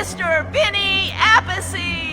Mr. Vinny Appice.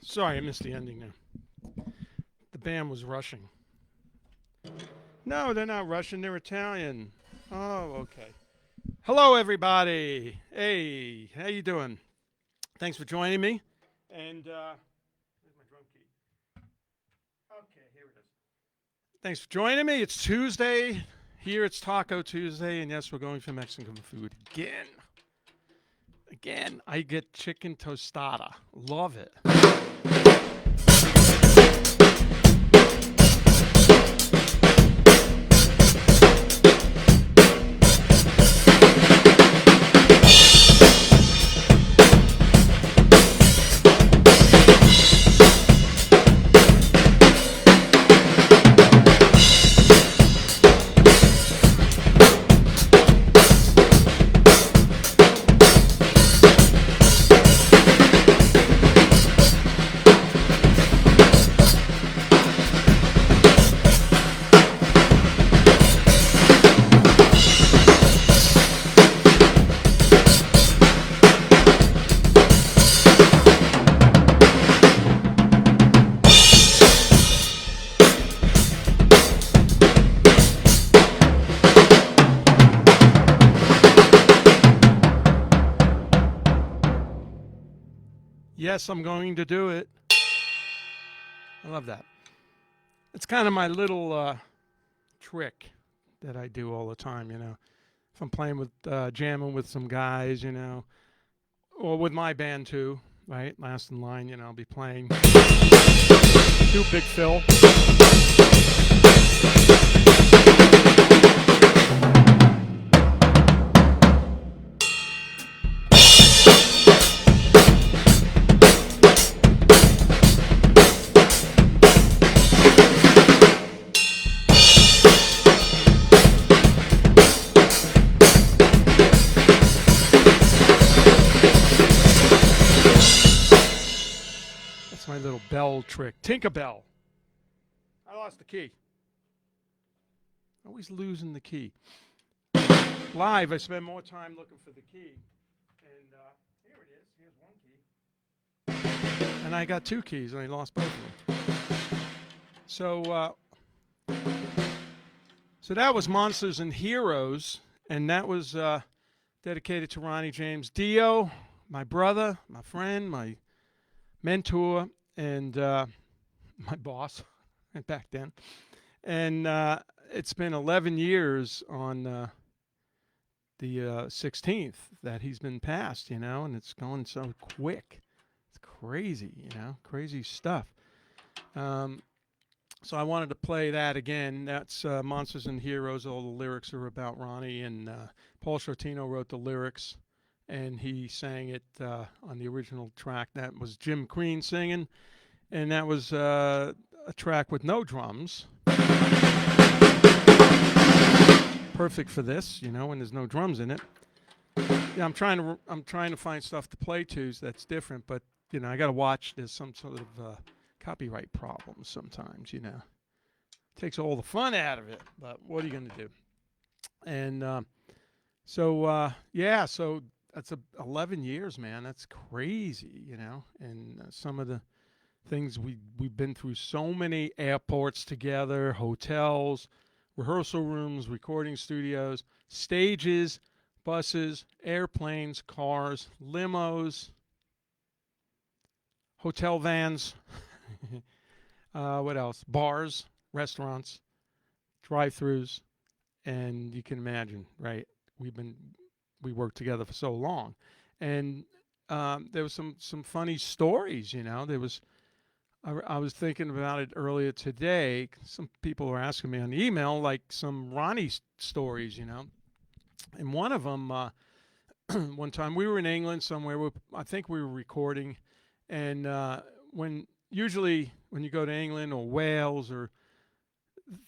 Sorry, I missed the ending there. The band was Rushing. No, they're not Russian. They're Italian. Oh, okay. Hello, everybody. Hey, how you doing? Thanks for joining me. And where's my drum key? Okay, here it is. Thanks for joining me. It's Tuesday. Here it's Taco Tuesday, and yes, we're going for Mexican food again. Again, I get chicken tostada. Love it. Yes, I'm going to do it. I love that. It's kind of my little trick that I do all the time, If I'm playing with, jamming with some guys, or with my band too, right? Last in Line, I'll be playing. Do Big Phil. My little bell trick. Tinkerbell. I lost the key. Always losing the key. Live, I spend more time looking for the key. And here it is. Here's one key. And I got two keys, and I lost both of them. So that was Monsters and Heroes, and that was dedicated to Ronnie James Dio, my brother, my friend, my mentor, and my boss back then. And it's been 11 years on the 16th that he's been passed, and it's going so quick. It's crazy, crazy stuff. So I wanted to play that again. That's Monsters and Heroes. All the lyrics are about Ronnie, and Paul Shortino wrote the lyrics, and he sang it on the original track. That was Jim Crean singing, and that was a track with no drums. Perfect for this, when there's no drums in it. Yeah, I'm trying to find stuff to play to that's different, but I got to watch. There's some sort of copyright problems sometimes. Takes all the fun out of it. But what are you going to do? And so that's 11 years, man. That's crazy, And some of the things we've been through, so many airports together, hotels, rehearsal rooms, recording studios, stages, buses, airplanes, cars, limos, hotel vans, what else? Bars, restaurants, drive-thrus, and you can imagine, right? We worked together for so long, and there was some funny stories. I was thinking about it earlier today. Some people were asking me on the email, like some Ronnie stories, And one of them, one time we were in England somewhere. I think we were recording, and usually when you go to England or Wales, or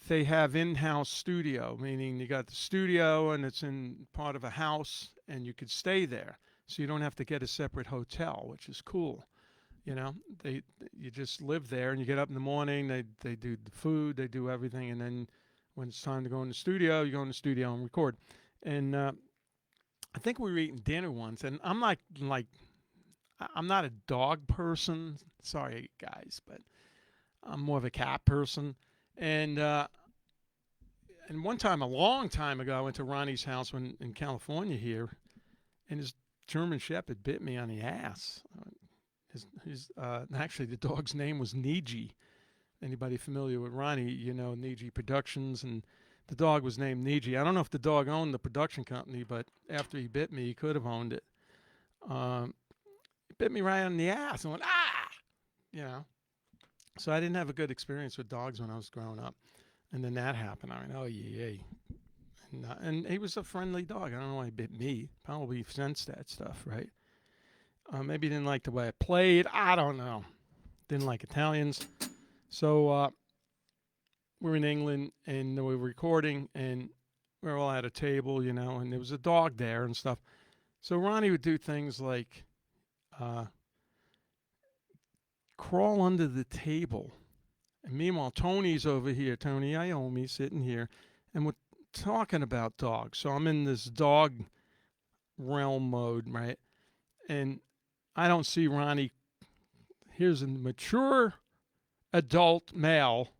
they have in-house studio, meaning you got the studio and it's in part of a house, and you could stay there, so you don't have to get a separate hotel, which is cool. You just live there, and you get up in the morning. They do the food, they do everything, and then when it's time to go in the studio, you go in the studio and record. And I think we were eating dinner once, and I'm not a dog person. Sorry, guys, but I'm more of a cat person. And one time, a long time ago, I went to Ronnie's house in California here, and his German Shepherd bit me on the ass. Actually, the dog's name was Niji. Anybody familiar with Ronnie, Niji Productions, and The dog was named Niji. I don't know if the dog owned the production company, but after he bit me, he could have owned it. He bit me right on the ass and went, ah! You know. So I didn't have a good experience with dogs when I was growing up. And then that happened. I mean, oh, yeah. And he was a friendly dog. I don't know why he bit me. Probably sensed that stuff, right? Maybe he didn't like the way I played. I don't know. Didn't like Italians. So we're in England, and we were recording, and we're all at a table, you know, and there was a dog there and stuff. So Ronnie would do things like crawl under the table. And meanwhile, Tony's over here. Tony Iommi sitting here, and we're talking about dogs. So I'm in this dog realm mode, right? And I don't see Ronnie. Here's a mature adult male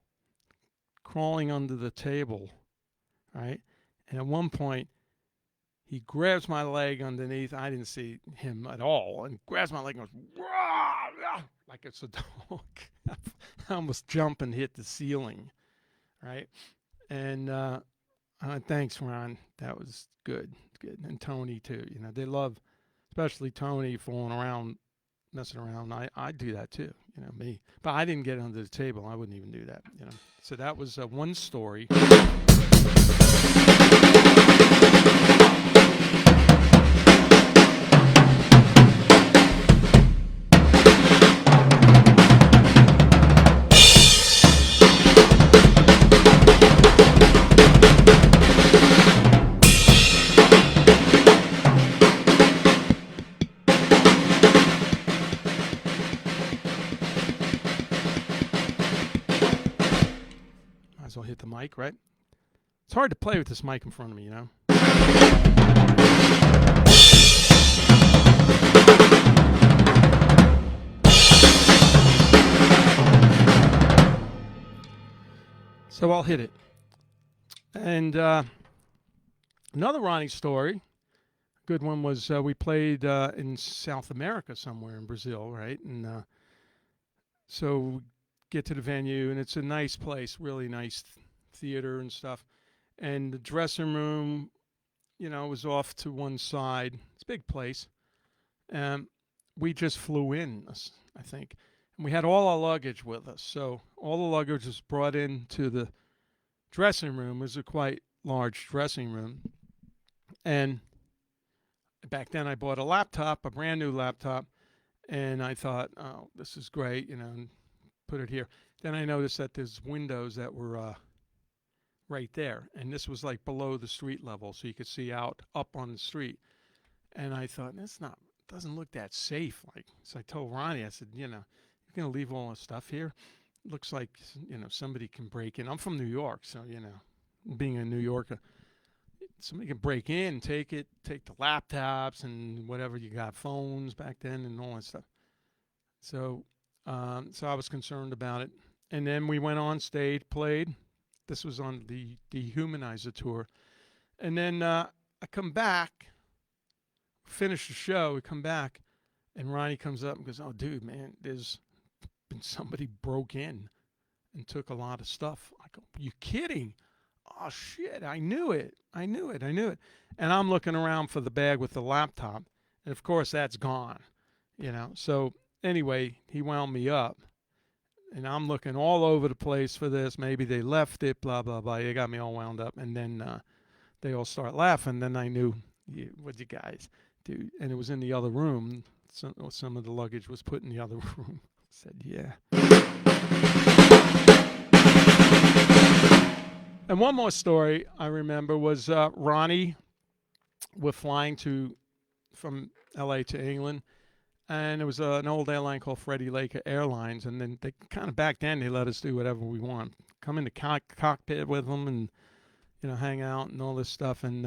crawling under the table, right? And at one point, he grabs my leg underneath. I didn't see him at all. And grabs my leg and goes, "Rah!" Like it's a dog. I almost jump and hit the ceiling, right? And thanks, Ron. That was good. And Tony, too. You know, they love, especially Tony, fooling around, messing around. I do that, too, you know, me. But I didn't get under the table. I wouldn't even do that, you know. So that was one story. Might as well hit the mic, right? It's hard to play with this mic in front of me, you know? So I'll hit it. And another Ronnie story, good one, was we played in South America somewhere in Brazil, right? And so we get to the venue, and it's a nice place, really nice theater and stuff. And the dressing room, you know, was off to one side. It's a big place. And we just flew in, I think. And we had all our luggage with us. So all the luggage was brought into the dressing room. It was a quite large dressing room. And back then I bought a laptop, a brand new laptop. And I thought, oh, this is great, you know, and put it here. Then I noticed that there's windows that were right there, and this was like below the street level, so you could see out up on the street. And I thought, doesn't look that safe. Like, so I told Ronnie, I said, you know, you're gonna leave all this stuff here? Looks like, you know, somebody can break in. I'm from New York, so, you know, being a New Yorker, somebody can break in, take the laptops and whatever you got, phones back then and all that stuff. So I was concerned about it. And then we went on stage, played. This was on the Dehumanizer tour. And then I come back, finish the show, we come back, and Ronnie comes up and goes, oh, dude, man, there's been somebody broke in and took a lot of stuff. I go, you kidding? Oh, shit, I knew it. And I'm looking around for the bag with the laptop. And, of course, that's gone, you know. So, anyway, he wound me up. And I'm looking all over the place for this. Maybe they left it, blah, blah, blah. They got me all wound up. And then they all start laughing. Then I knew, what you guys do? And it was in the other room. Some of the luggage was put in the other room. I said, yeah. And one more story I remember was Ronnie. We're flying from L.A. to England. And it was an old airline called Freddie Laker Airlines. And then they kind of, back then, they let us do whatever we want. Come in the cockpit with them and, you know, hang out and all this stuff. And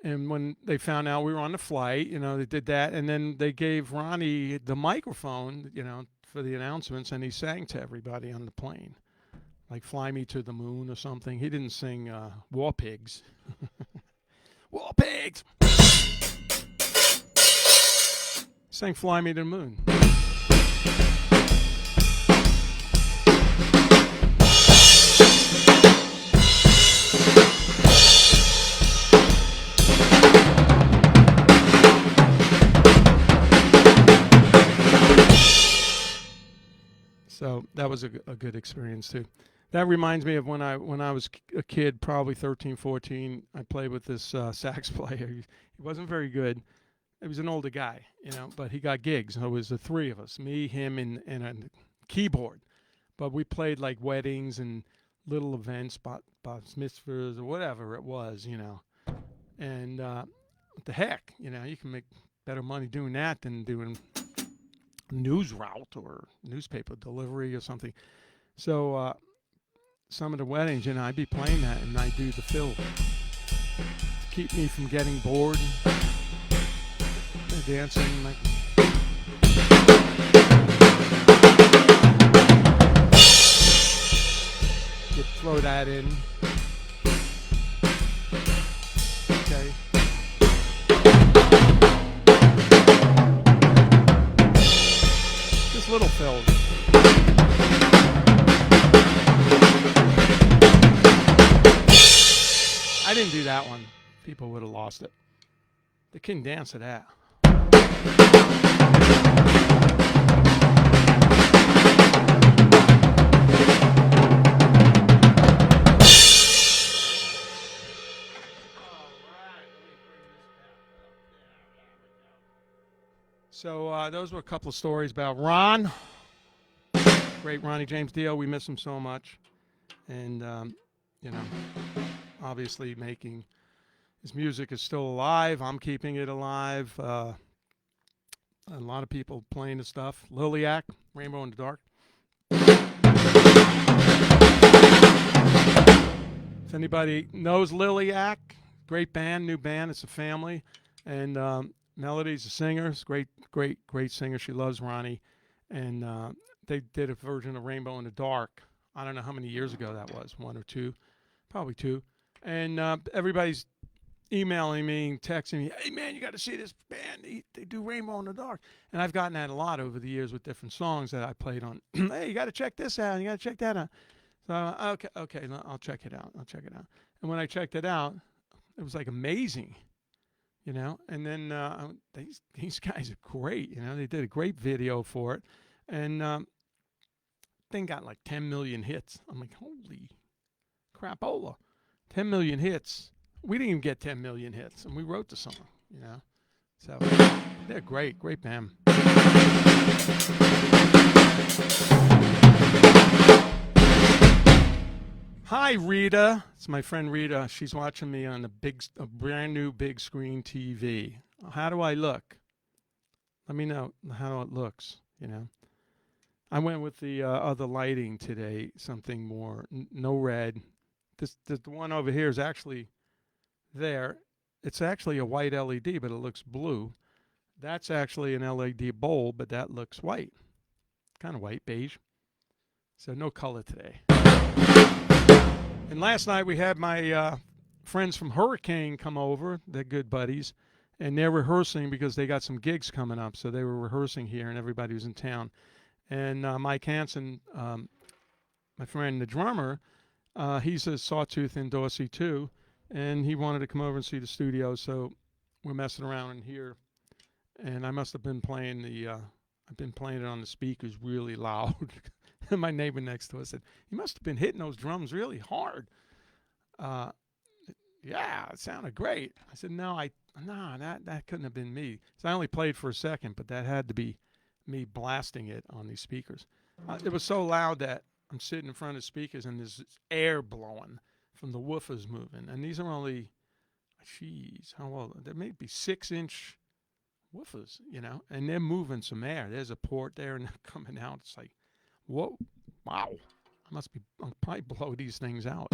when they found out we were on the flight, you know, they did that. And then they gave Ronnie the microphone, you know, for the announcements. And he sang to everybody on the plane. Like Fly Me to the Moon or something. He didn't sing War Pigs. War Pigs! Sang Fly Me to the Moon. that was a good experience too. That reminds me of when I was a kid, probably 13, 14. I played with this sax player. He wasn't very good. He was an older guy, but he got gigs. So it was the three of us, me, him, and a keyboard. But we played like weddings and little events, bat mitzvahs or whatever it was, And what the heck, you can make better money doing that than doing news route or newspaper delivery or something. So some of the weddings, I'd be playing that and I do the fill to keep me from getting bored and dancing like. You throw that in. Okay. Just little fills. I didn't do that one. People would have lost it. They couldn't dance to that. So those were a couple of stories about Ron. Great Ronnie James Dio. We miss him so much. And, obviously making his music is still alive. I'm keeping it alive. A lot of people playing the stuff. Liliac, Rainbow in the Dark. If anybody knows Liliac, great band, new band. It's a family. And Melody's a singer. It's great singer. She loves Ronnie. And they did a version of Rainbow in the Dark. I don't know how many years ago that was, 1 or 2, probably 2. And everybody's emailing me, texting me, hey, man, you got to see this band. They do Rainbow in the Dark. And I've gotten that a lot over the years with different songs that I played on. Hey, you got to check this out. You got to check that out. So, okay, I'll check it out. And when I checked it out, it was like amazing, And then these guys are great, They did a great video for it. And thing got like 10 million hits. I'm like, holy crapola. 10 million hits. We didn't even get 10 million hits, and we wrote the song, So they're great band. Hi, Rita. It's my friend Rita. She's watching me on a brand new big screen TV. How do I look? Let me know how it looks, I went with the other lighting today, something more, no red. The one over here is actually there. It's actually a white LED, but it looks blue. That's actually an LED bulb, but that looks white. Kind of white, beige. So no color today. And last night we had my friends from Hurricane come over. They're good buddies. And they're rehearsing because they got some gigs coming up. So they were rehearsing here, and everybody was in town. And Mike Hansen, my friend, the drummer, he's a Sawtooth in Dorsey too, and he wanted to come over and see the studio, so we're messing around in here. And I must have been playing I've been playing it on the speakers really loud. And my neighbor next to us said, "You must have been hitting those drums really hard." Yeah, it sounded great. I said, "No, that couldn't have been me." So I only played for a second, but that had to be me blasting it on these speakers. It was so loud that I'm sitting in front of speakers and there's air blowing from the woofers moving. And these are only, how old? There may be 6-inch woofers, and they're moving some air. There's a port there and they're coming out. It's like, whoa, wow. I'll probably blow these things out.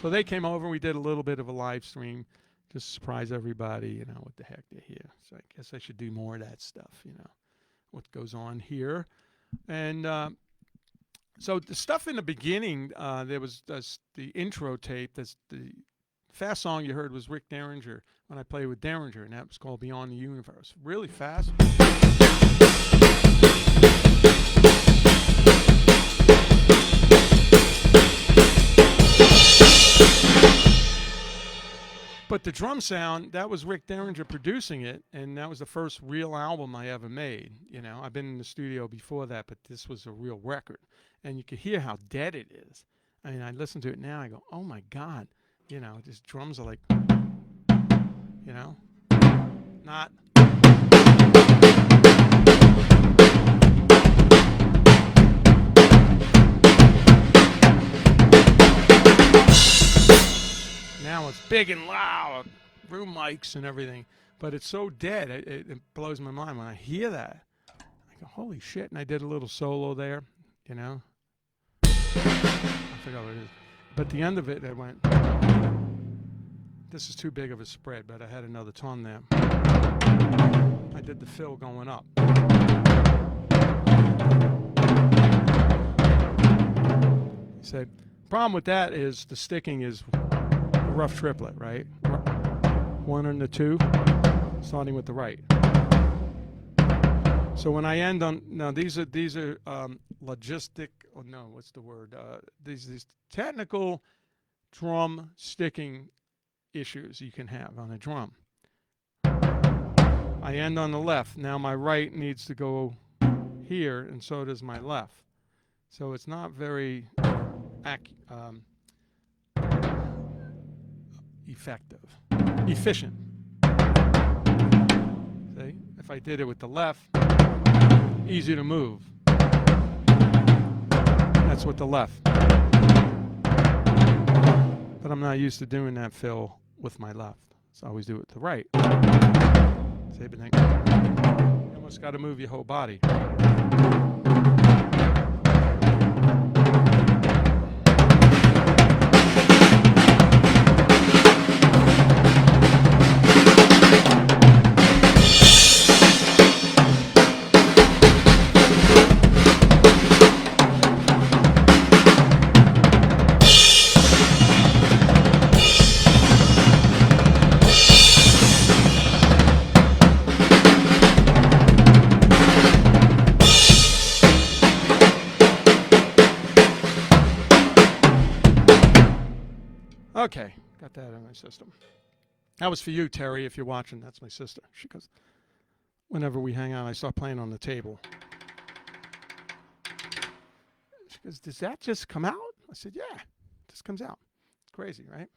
So they came over and we did a little bit of a live stream just to surprise everybody, what the heck they're here. So I guess I should do more of that stuff, what goes on here. And so the stuff in the beginning, there was the intro tape. The fast song you heard was Rick Derringer when I played with Derringer, and that was called Beyond the Universe. Really fast. But the drum sound, that was Rick Derringer producing it, and that was the first real album I ever made. I've been in the studio before that, but this was a real record. and you could hear how dead it is. I mean, I listen to it now, I go, oh my God, these drums are like, not. Now it's big and loud, room mics and everything, but it's so dead, it blows my mind when I hear that. I go, holy shit, and I did a little solo there, I forgot what it is. But the end of it, I went, this is too big of a spread, but I had another tone there. I did the fill going up. You say, problem with that is the sticking is a rough triplet, right? 1 and the 2, starting with the right. So when I end on, now these are logistic, oh no, what's the word? These technical drum sticking issues you can have on a drum. I end on the left. Now my right needs to go here, and so does my left. So it's not very efficient. See? If I did it with the left, easy to move. That's with the left. But I'm not used to doing that fill with my left. So I always do it with the right. See, but then you almost got to move your whole body. Okay, got that out of my system. That was for you, Terry, if you're watching. That's my sister. She goes, whenever we hang out, I start playing on the table. She goes, does that just come out? I said, yeah, it just comes out. It's crazy, right?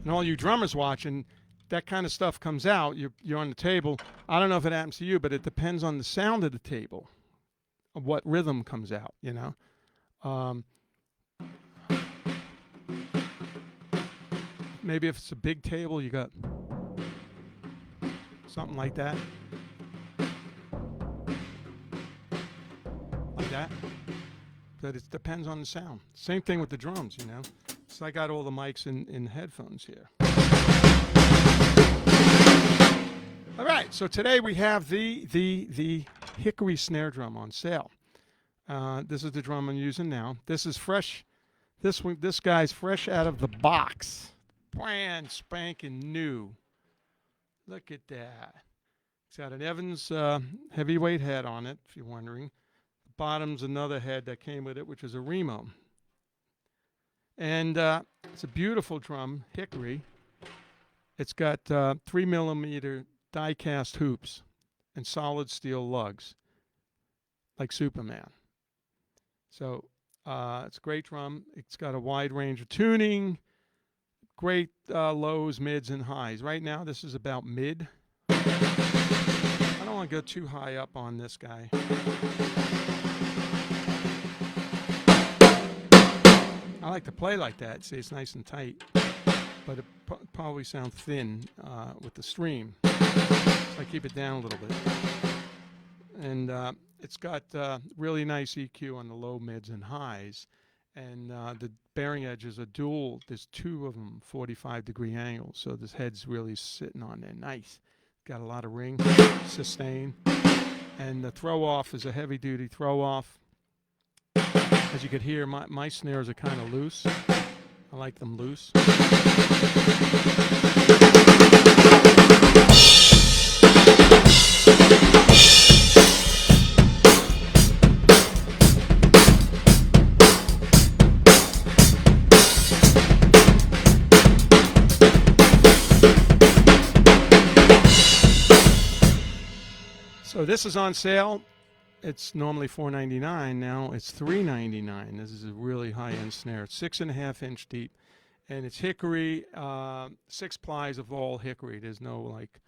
And all you drummers watching, that kind of stuff comes out. You're on the table. I don't know if it happens to you, but it depends on the sound of the table. What rhythm comes out, maybe if it's a big table, you got something like that. Like that. But it depends on the sound. Same thing with the drums, So I got all the mics in headphones here. All right, so today we have the hickory snare drum on sale. This is the drum I'm using now. This is fresh. This guy's fresh out of the box, brand spanking new. Look at that. It's got an Evans heavyweight head on it, if you're wondering. The bottom's another head that came with it, which is a Remo. And it's a beautiful drum, hickory. It's got 3mm die-cast hoops and solid steel lugs, like Superman. So it's a great drum. It's got a wide range of tuning, great lows, mids, and highs. Right now, this is about mid. I don't want to go too high up on this guy. I like to play like that. See, it's nice and tight, but it probably sounds thin with the stream. So I keep it down a little bit. And it's got really nice EQ on the low, mids, and highs. And the bearing edges are dual. There's 2 of them, 45-degree angles. So this head's really sitting on there. Nice. Got a lot of ring, sustain. And the throw-off is a heavy-duty throw-off. As you could hear, my snares are kind of loose. I like them loose. this is on sale. It's normally $4.99. Now it's $3.99. This is a really high-end snare. It's 6.5-inch deep, and it's hickory, 6 plies of all hickory. There's no like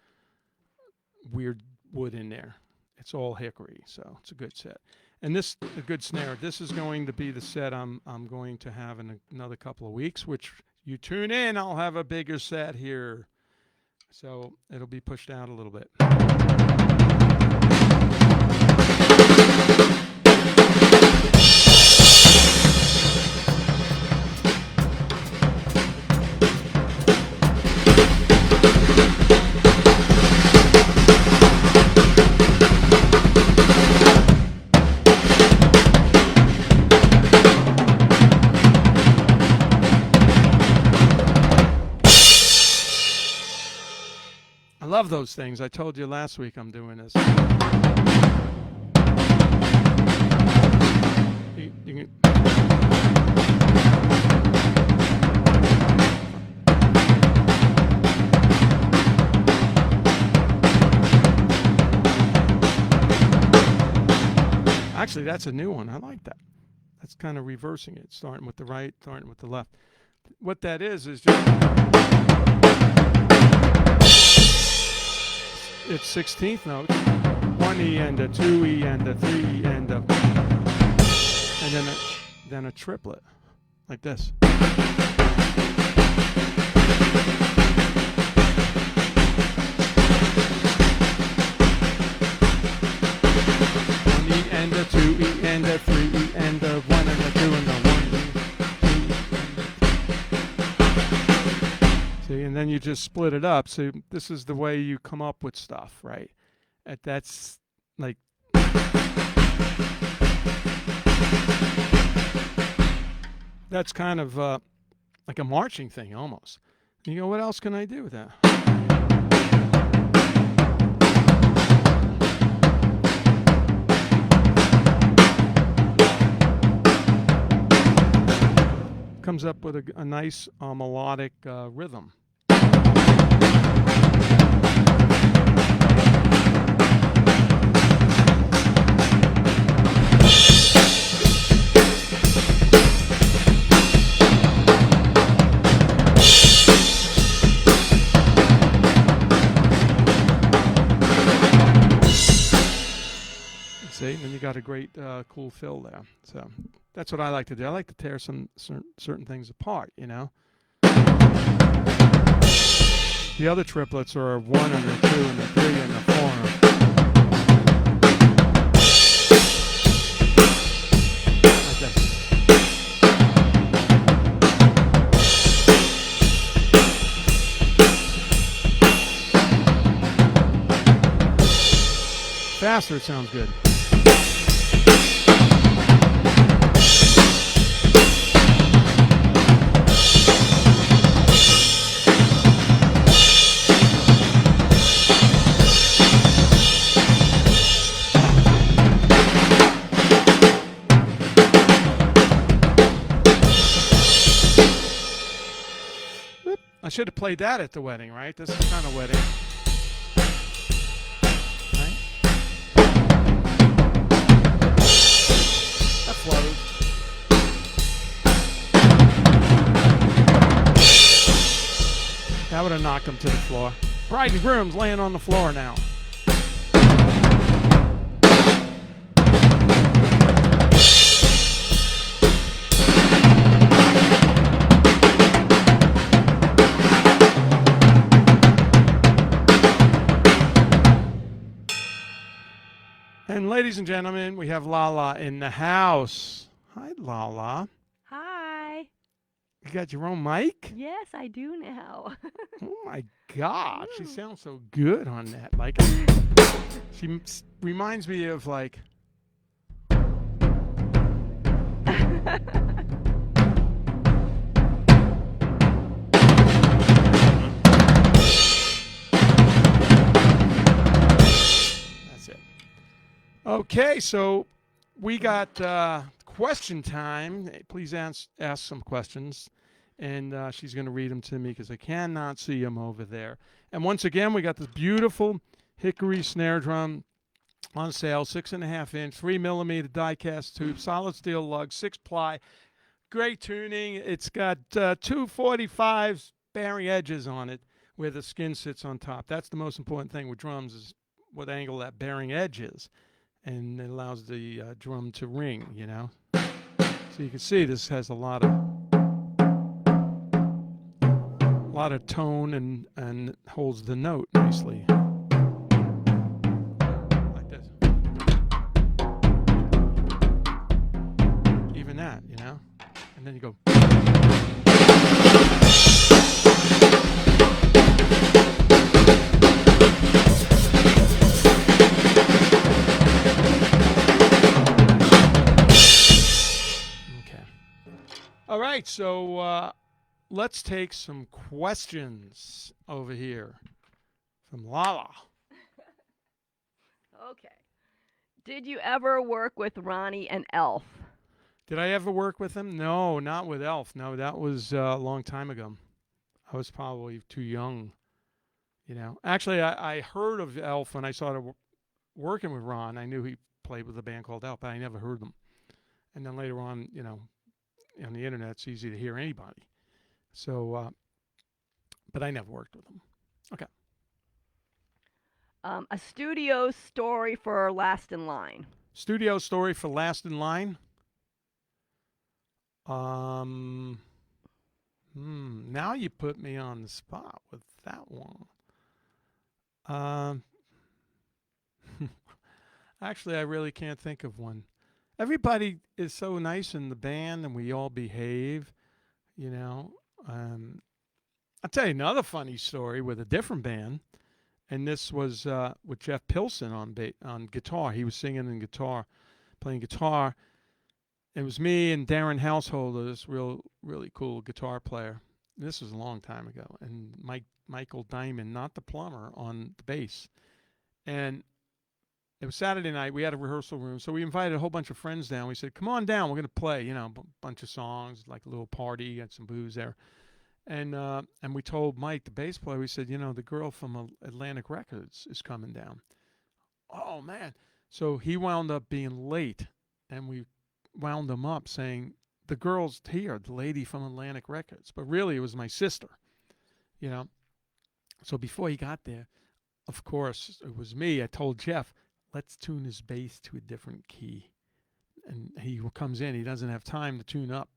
weird wood in there. It's all hickory, so it's a good set. And this a good snare. This is going to be the set I'm going to have in another couple of weeks. Which you tune in, I'll have a bigger set here. So it'll be pushed out a little bit. I love those things. I told you last week I'm doing this. You can... Actually, that's a new one. I like that. That's kind of reversing it, starting with the right, starting with the left. What that is just... It's 16th notes, 1 E and a 2 E and a 3 E and a, and then a triplet, like this. 1 E and a 2 E and a 3 E and a 1 and a 2 and a 1 E. See, and then you just split it up. So this is the way you come up with stuff, right? That's like... That's kind of like a marching thing almost. And you go, what else can I do with that? Comes up with a nice melodic rhythm. See, and then you got a great cool fill there. So that's what I like to do. I like to tear some certain things apart, you know. The other triplets are a 1 and a 2 and a 3 and a 4. Like this. Faster, it sounds good. I should have played that at the wedding, right? This is kind of wedding. Right? That flows. That would have knocked them to the floor. Bride and groom's laying on the floor now. And ladies and gentlemen, we have Lala in the house. Hi, Lala. Hi. You got your own mic? Yes, I do now. Oh my God, she sounds so good on that. Like, she reminds me of like. Okay, so we got question time. Please ask some questions, and she's going to read them to me because I cannot see them over there. And once again, we got this beautiful hickory snare drum. on sale, 6.5 inch, 3 mm die-cast tube, solid steel lug, 6-ply, great tuning. It's got 245 bearing edges on it where the skin sits on top. That's the most important thing with drums is what angle that bearing edge is. And it allows the drum to ring, you know. So you can see this has a lot of tone and holds the note nicely. Like this. Even that, you know. And then you go. All right, so let's take some questions over here from Lala. Okay. Did you ever work with Ronnie and Elf? Did I ever work with him? No, not with Elf. No, that was a long time ago. I was probably too young, you know. Actually, I heard of Elf when I started working with Ron. I knew he played with a band called Elf, but I never heard them. And then later on, you know, on the internet, it's easy to hear anybody. So, but I never worked with them. Okay. A studio story for Last in Line. Studio story for Last in Line. Now you put me on the spot with that one. Actually, I really can't think of one. Everybody is so nice in the band, and we all behave, you know. I'll tell you another funny story with a different band, and this was with Jeff Pilson on guitar. He was singing and playing guitar. It was me and Darren Householder, this really cool guitar player. This was a long time ago, and Michael Diamond, not the plumber, on the bass. And it was Saturday night. We had a rehearsal room, so we invited a whole bunch of friends down. We said, "Come on down. We're going to play, you know, a bunch of songs, like a little party, had some booze there." And we told Mike, the bass player, we said, "You know, the girl from Atlantic Records is coming down." Oh man! So he wound up being late, and we wound him up saying, "The girl's here, the lady from Atlantic Records," but really it was my sister, you know. So before he got there, of course it was me. I told Jeff, let's tune his bass to a different key. And he comes in. He doesn't have time to tune up.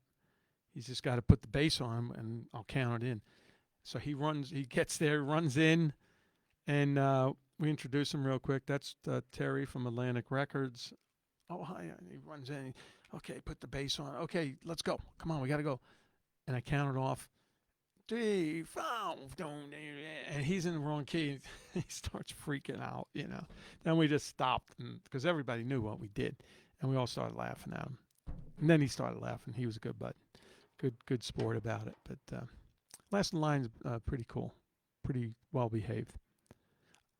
He's just got to put the bass on, and I'll count it in. So he gets there, runs in, and we introduce him real quick. That's Terry from Atlantic Records. Oh, hi. And he runs in. Okay, put the bass on. Okay, let's go. Come on, we got to go. And I counted off. 3, 5, and he's in the wrong key. He starts freaking out, you know. Then we just stopped because everybody knew what we did, and we all started laughing at him. And then he started laughing. He was a good bud, good sport about it. But Last in Line's pretty cool, pretty well behaved.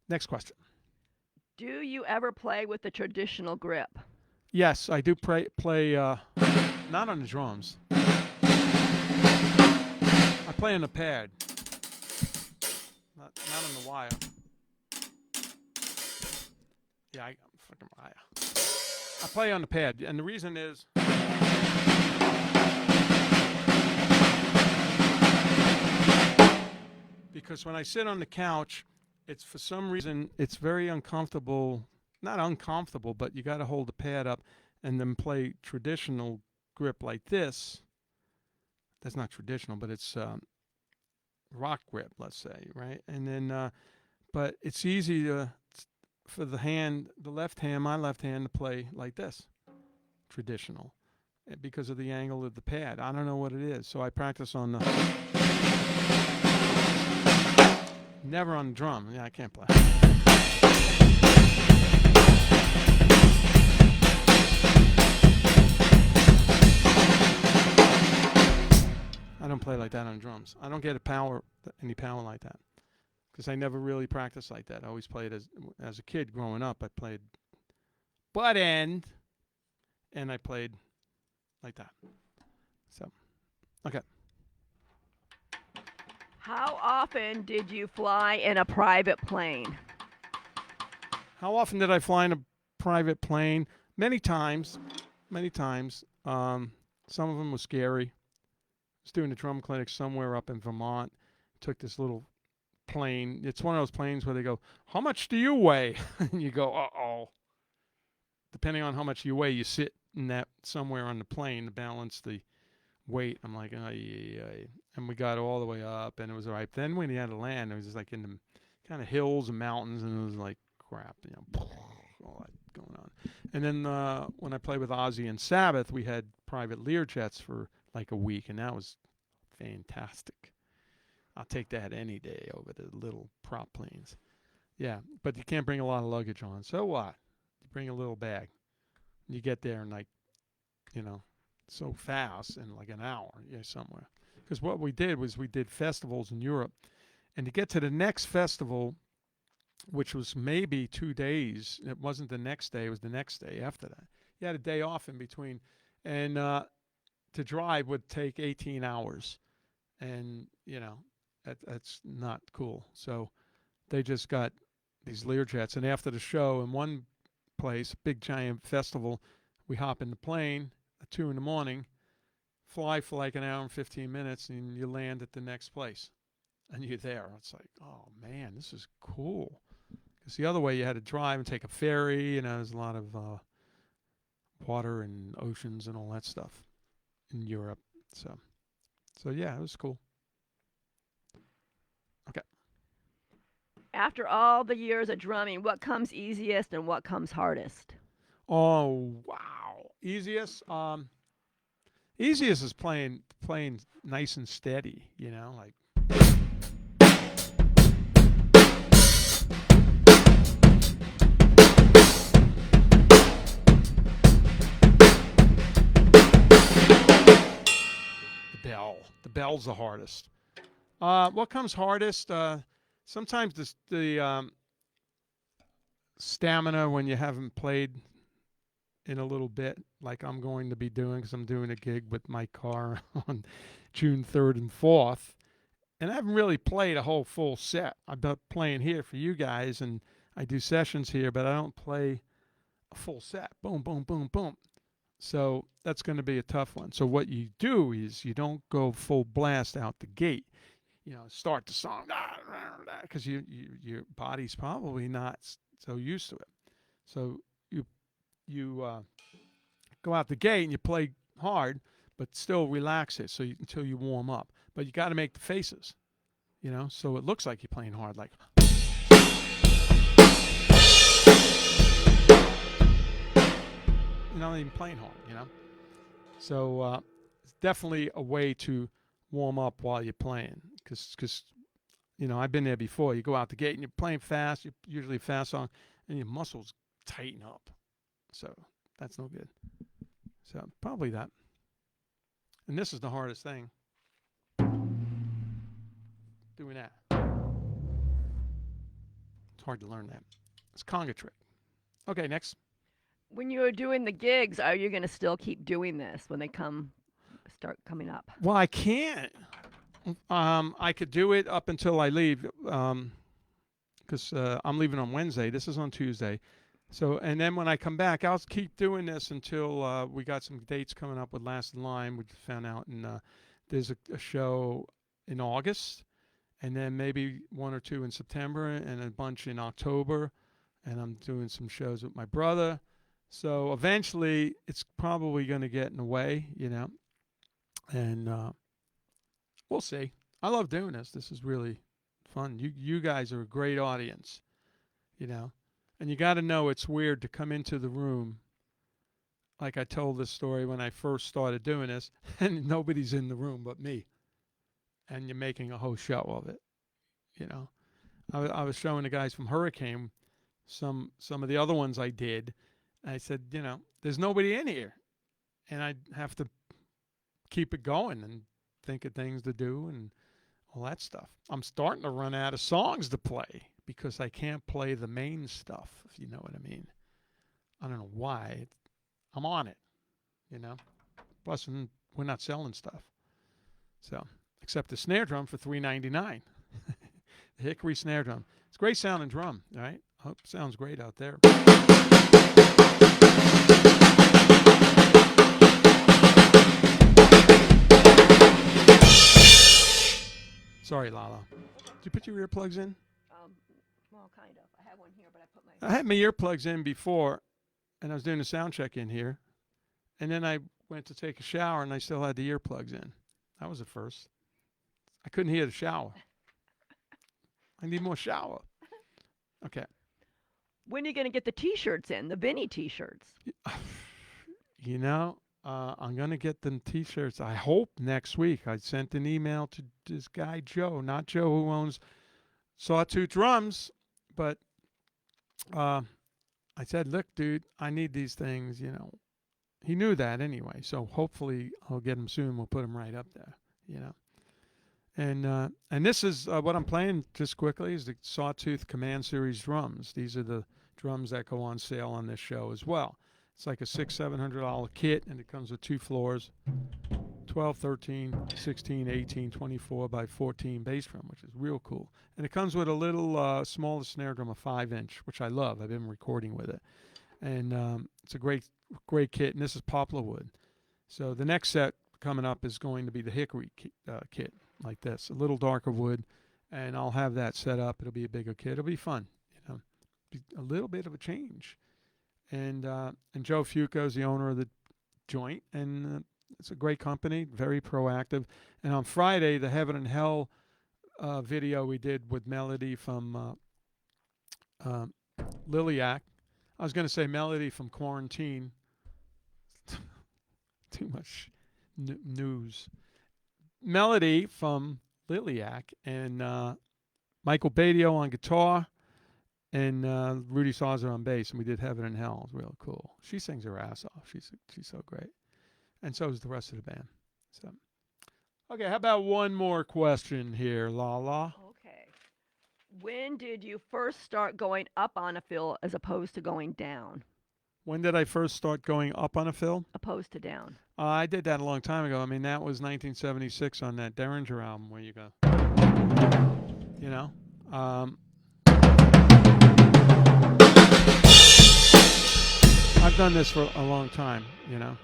Next question. Do you ever play with the traditional grip? Yes, I do play not on the drums. I play on the pad, not on the wire. Yeah, I'm fucking wire. I play on the pad, and the reason is because when I sit on the couch, it's for some reason it's very uncomfortable. Not uncomfortable, but you got to hold the pad up and then play traditional grip like this. That's not traditional, but it's rock grip, let's say, right? And then, but it's easy for the left hand, my left hand, to play like this, traditional, because of the angle of the pad. I don't know what it is, so I practice on the. Never on the drum. Yeah, I can't play. I don't play like that on drums. I don't get any power like that because I never really practiced like that. I always played as a kid growing up. I played butt end, and I played like that. So, okay. How often did you fly in a private plane? How often did I fly in a private plane many times. Many times. Some of them were scary. I was doing a drum clinic somewhere up in Vermont. Took this little plane. It's one of those planes where they go, "How much do you weigh?" And you go, "Uh-oh." Depending on how much you weigh, you sit in that somewhere on the plane to balance the weight. I'm like, ay. And we got all the way up, and it was all right. Then when you had to land, it was just like in the kind of hills and mountains, and it was like crap, all that going on. And then when I played with Ozzy and Sabbath, we had private Learjets for like a week, and that was fantastic. I'll take that any day over the little prop planes. Yeah, but you can't bring a lot of luggage on. So what? You bring a little bag. You get there in like, so fast in like an hour, somewhere. Because what we did was we did festivals in Europe. And to get to the next festival, which was maybe 2 days, it wasn't the next day, it was the next day after that. You had a day off in between. And to drive would take 18 hours. And, that's not cool. So they just got these Learjets. And after the show, in one place, big giant festival, we hop in the plane at 2 a.m, fly for like an hour and 15 minutes, and you land at the next place. And you're there. It's like, oh, man, this is cool. Because the other way, you had to drive and take a ferry, there's a lot of water and oceans and all that stuff in Europe. So yeah, it was cool. Okay. After all the years of drumming, what comes easiest and what comes hardest? Oh, wow. Easiest? Easiest is playing nice and steady, like. The bell's the hardest. What comes hardest? Sometimes the stamina when you haven't played in a little bit, like I'm going to be doing, because I'm doing a gig with my car on June 3rd and 4th. And I haven't really played a whole full set. I've been playing here for you guys, and I do sessions here, but I don't play a full set. Boom, boom, boom, boom. So that's going to be a tough one. So what you do is you don't go full blast out the gate. Start the song, because your body's probably not so used to it. So you go out the gate and you play hard, but still relax it until you warm up. But you got to make the faces, so it looks like you're playing hard, like. You're not even playing hard, So it's definitely a way to warm up while you're playing, because I've been there before. You go out the gate and you're playing fast, you're usually a fast song, and your muscles tighten up. So that's no good. So probably that. And this is the hardest thing. Doing that. It's hard to learn that. It's conga trick. Okay, next. When you're doing the gigs, are you going to still keep doing this when they start coming up? Well, I can't. I could do it up until I leave, because I'm leaving on Wednesday. This is on Tuesday. So, and then when I come back, I'll keep doing this until we got some dates coming up with Last in Line. We found out, and there's a show in August, and then maybe 1 or 2 in September, and a bunch in October. And I'm doing some shows with my brother. So eventually, it's probably going to get in the way, and we'll see. I love doing this. This is really fun. You guys are a great audience, and you got to know it's weird to come into the room. Like I told this story when I first started doing this, and nobody's in the room but me, and you're making a whole show of it. I was showing the guys from Hurricane some of the other ones I did. I said, there's nobody in here. And I have to keep it going and think of things to do and all that stuff. I'm starting to run out of songs to play because I can't play the main stuff, if you know what I mean. I don't know why. I'm on it, Plus, we're not selling stuff. So, except the snare drum for $3.99. The Hickory snare drum. It's a great sounding drum, all right? I hope it sounds great out there. Sorry, Lala. Did you put your earplugs in? Well, kind of. I have one here, but I put my. I had my earplugs in before, and I was doing a sound check in here, and then I went to take a shower, and I still had the earplugs in. That was the first. I couldn't hear the shower. I need more shower. Okay. When are you going to get the T-shirts in? The Vinny T-shirts. You know, I'm going to get them T-shirts, I hope, next week. I sent an email to this guy, Joe, not Joe who owns Sawtooth Drums, but I said, look, dude, I need these things, you know. He knew that anyway, so hopefully I'll get them soon. We'll put them right up there, you know. And this is what I'm playing just quickly is the Sawtooth Command Series drums. These are the drums that go on sale on this show as well. It's like a $600-$700 kit, and it comes with 2 floors, 12, 13, 16, 18, 24 by 14 bass drum, which is real cool. And it comes with a little smaller snare drum, a 5-inch, which I love. I've been recording with it. And it's a great kit, and this is poplar wood. So the next set coming up is going to be the hickory kit, like this, a little darker wood, and I'll have that set up. It'll be a bigger kit. It'll be fun, you know, be a little bit of a change. And Joe Fuco is the owner of the joint, and it's a great company, very proactive. And on Friday, the Heaven and Hell video we did with Melody from Liliac. I was going to say Melody from Quarantine. Too much news. Melody from Liliac and Michael Badio on guitar and Rudy Sauzer on bass, and we did Heaven and Hell. It was real cool. She sings her ass off. She's so great, and so is the rest of the band. So, okay, how about one more question here, Lala? Okay. When did you first start going up on a fill as opposed to going down? When did I first start going up on a fill? Opposed to down. I did that a long time ago. I mean, that was 1976 on that Derringer album where you go, you know. I've done this for a long time, you know.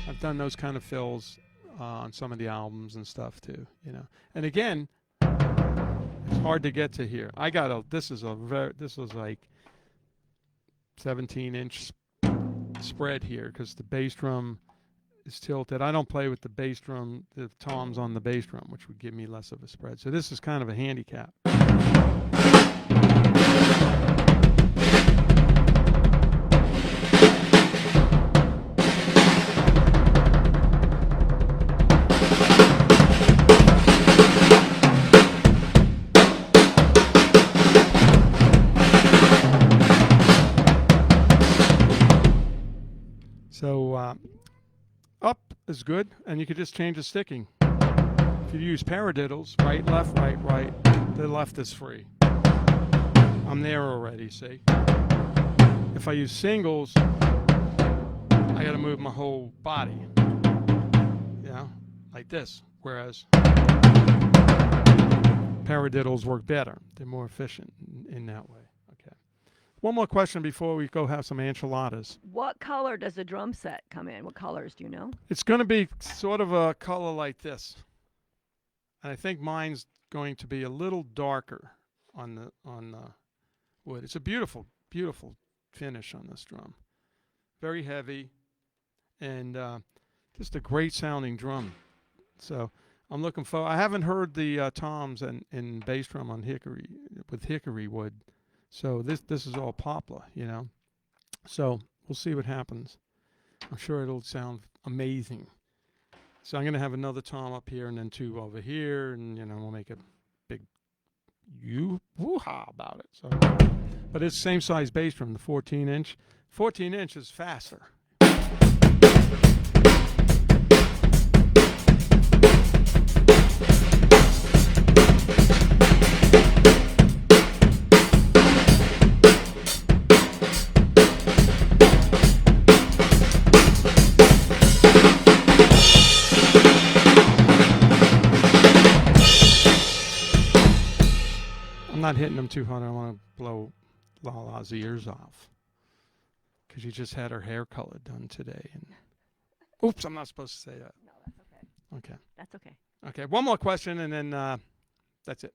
I've done those kind of fills on some of the albums and stuff too, you know. And again, it's hard to get to here. This was like 17-inch spread here because the bass drum is tilted. I don't play with the bass drum, the toms on the bass drum, which would give me less of a spread. So this is kind of a handicap. So up is good, and you could just change the sticking. If you use paradiddles, right, left, right, the left is free. I'm there already, see? If I use singles, I gotta move my whole body, you know, like this. Whereas paradiddles work better. They're more efficient in that way. Okay. One more question before we go have some enchiladas. What color does the drum set come in? What colors do you know? It's going to be sort of a color like this. And I think mine's going to be a little darker on the wood. It's a beautiful, beautiful finish on this drum. Very heavy and just a great sounding drum. So I'm looking forward. I haven't heard the toms and bass drum on hickory wood. So this is all poplar, you know. So we'll see what happens. I'm sure it'll sound amazing. So I'm going to have another tom up here and then 2 over here, and you know we'll make a big woo-ha about it. So, but it's same size bass drum, the 14-inch. 14-inch is faster. I'm not hitting them too hard. I don't want to blow Lala's ears off because she just had her hair color done today. And oops, I'm not supposed to say that. No, that's okay. Okay. That's okay. Okay. One more question, and then that's it.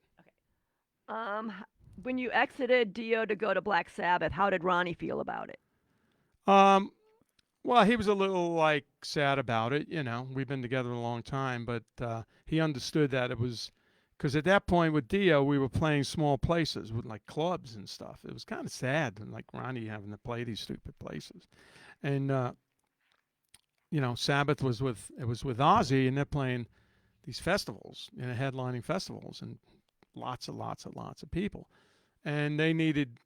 When you exited Dio to go to Black Sabbath, how did Ronnie feel about it? Well, he was a little like sad about it. We've been together a long time, but he understood that it was because at that point with Dio, we were playing small places with like clubs and stuff. It was kind of sad, and like Ronnie having to play these stupid places, and Sabbath was with Ozzy, and they're playing these festivals, headlining festivals, and lots of people, and they needed.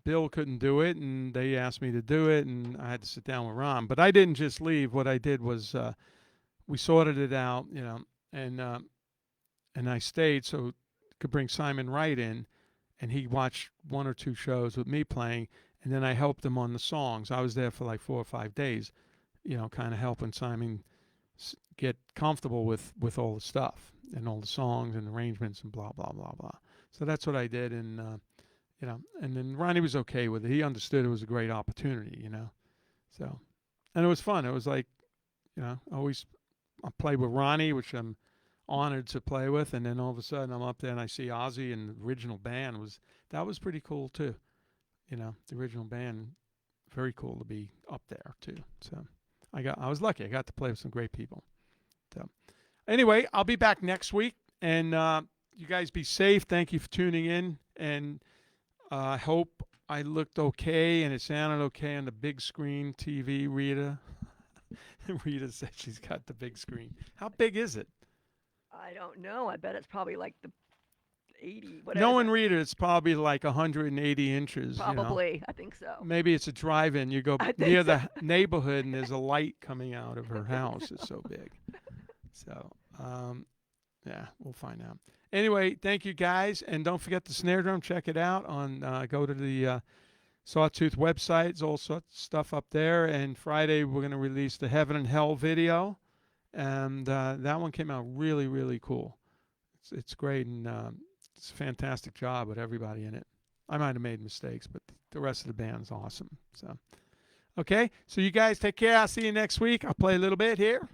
Bill couldn't do it, and they asked me to do it, and I had to sit down with Ron. But I didn't just leave. What I did was we sorted it out, and I stayed so could bring Simon Wright in, and he watched 1 or 2 shows with me playing, and then I helped him on the songs. I was there for like 4 or 5 days, kind of helping Simon get comfortable with all the stuff and all the songs and arrangements and blah blah blah blah. So that's what I did, and and then Ronnie was okay with it. He understood it was a great opportunity, So, and it was fun. It was like, I played with Ronnie, which I'm honored to play with, and then all of a sudden I'm up there and I see Ozzy and the original band that was pretty cool too. The original band, very cool to be up there too. So I was lucky. I got to play with some great people. So anyway, I'll be back next week, and you guys be safe. Thank you for tuning in, and I hope I looked okay and it sounded okay on the big screen TV, Rita. Rita said she's got the big screen. How big is it? I don't know. I bet it's probably like the 80, whatever. Knowing Rita, it's probably like 180 inches. Probably. I think so. Maybe it's a drive-in. You go near the neighborhood and there's a light coming out of her house. It's so big. So, yeah, we'll find out. Anyway, thank you guys, and don't forget the snare drum. Check it out on. Go to the Sawtooth website. There's all sorts of stuff up there. And Friday we're going to release the Heaven and Hell video, and that one came out really, really cool. It's great, and it's a fantastic job with everybody in it. I might have made mistakes, but the rest of the band's awesome. So, okay, so you guys take care. I'll see you next week. I'll play a little bit here.